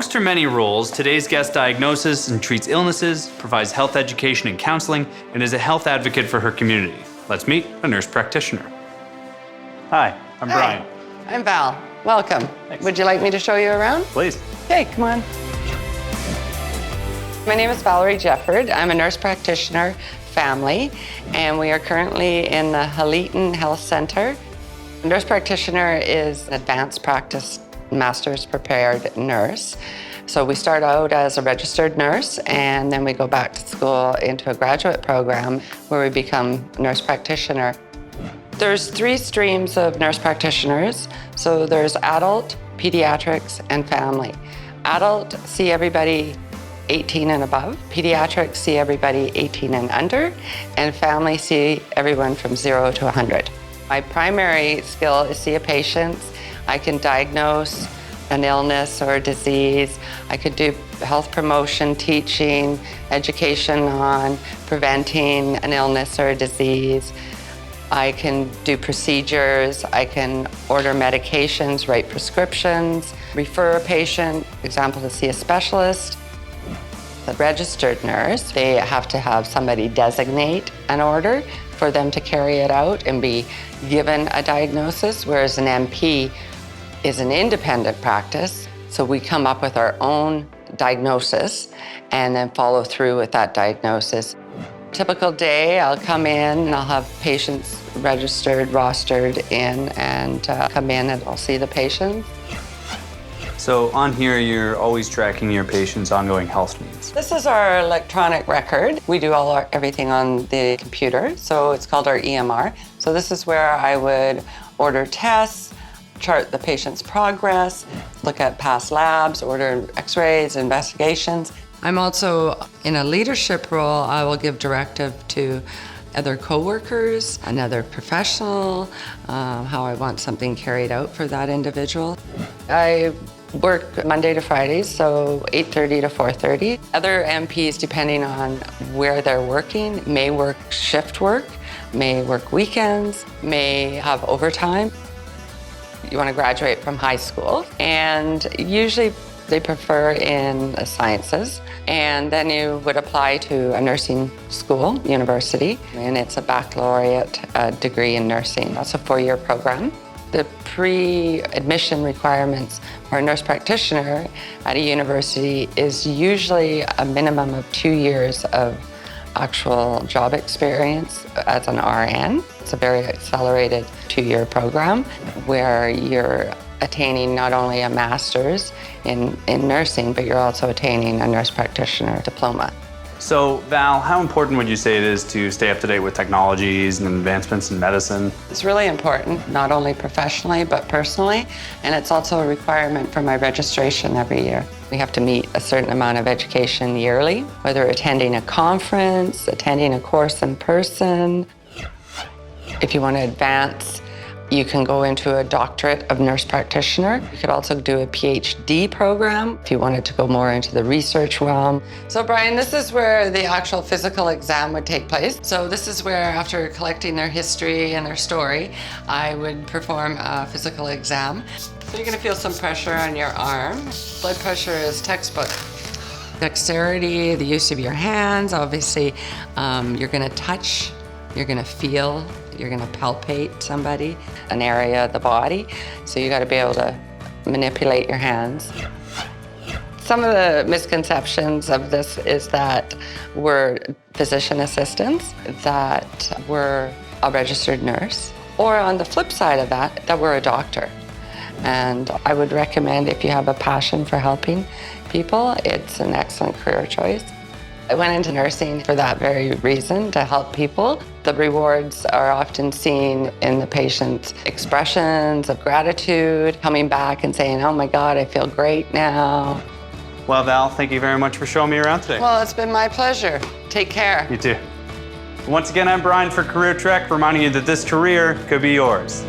Amongst her many roles, today's guest diagnoses and treats illnesses, provides health education and counseling, and is a health advocate for her community. Let's meet a nurse practitioner. Hi, I'm Brian. I'm Val. Welcome. Thanks. Would you like me to show you around? Please. Okay, come on. My name is Valerie Jefford. I'm a nurse practitioner, family, and we are currently in the Haliton Health Center. A nurse practitioner is an advanced practice master's prepared nurse. So we start out as a registered nurse, and then we go back to school into a graduate program where we become a nurse practitioner. There's 3 streams of nurse practitioners. So there's adult, pediatrics, and family. Adult see everybody 18 and above. Pediatrics see everybody 18 and under. And family see everyone from 0 to 100. My primary skill is see a patient. I can diagnose an illness or a disease. I could do health promotion, teaching, education on preventing an illness or a disease. I can do procedures. I can order medications, write prescriptions, refer a patient, for example, to see a specialist. The registered nurse, they have to have somebody designate an order for them to carry it out and be given a diagnosis, whereas an NP is an independent practice. So we come up with our own diagnosis and then follow through with that diagnosis. Typical day, I'll come in and I'll have patients registered, rostered in, and come in and I'll see the patient. So on here, you're always tracking your patient's ongoing health needs. This is our electronic record. We do everything on the computer, so it's called our EMR. So this is where I would order tests, chart the patient's progress, look at past labs, order x-rays, investigations. I'm also in a leadership role. I will give directive to other coworkers, another professional, how I want something carried out for that individual. I work Monday to Friday, so 8:30 to 4:30. Other MPs, depending on where they're working, may work shift work, may work weekends, may have overtime. You want to graduate from high school, and usually they prefer in the sciences, and then you would apply to a nursing school, university, and it's a baccalaureate degree in nursing. That's a 4-year program. The pre-admission requirements for a nurse practitioner at a university is usually a minimum of 2 years of actual job experience as an RN. It's a very accelerated 2-year program where you're attaining not only a master's in nursing, but you're also attaining a nurse practitioner diploma. So Val, how important would you say it is to stay up to date with technologies and advancements in medicine? It's really important, not only professionally, but personally, and it's also a requirement for my registration every year. We have to meet a certain amount of education yearly, whether attending a conference, attending a course in person. If you want to advance, you can go into a doctorate of nurse practitioner. You could also do a PhD program if you wanted to go more into the research realm. So Brian, this is where the actual physical exam would take place. So this is where, after collecting their history and their story, I would perform a physical exam. So you're gonna feel some pressure on your arm. Blood pressure is textbook. Dexterity, the use of your hands, obviously, you're gonna touch, you're gonna feel, you're gonna palpate somebody, an area of the body. So you gotta be able to manipulate your hands. Some of the misconceptions of this is that we're physician assistants, that we're a registered nurse, or on the flip side of that, that we're a doctor. And I would recommend, if you have a passion for helping people, it's an excellent career choice. I went into nursing for that very reason, to help people. The rewards are often seen in the patient's expressions of gratitude, coming back and saying, oh my God, I feel great now. Well, Val, thank you very much for showing me around today. Well, it's been my pleasure. Take care. You too. Once again, I'm Brian for Career Trek, reminding you that this career could be yours.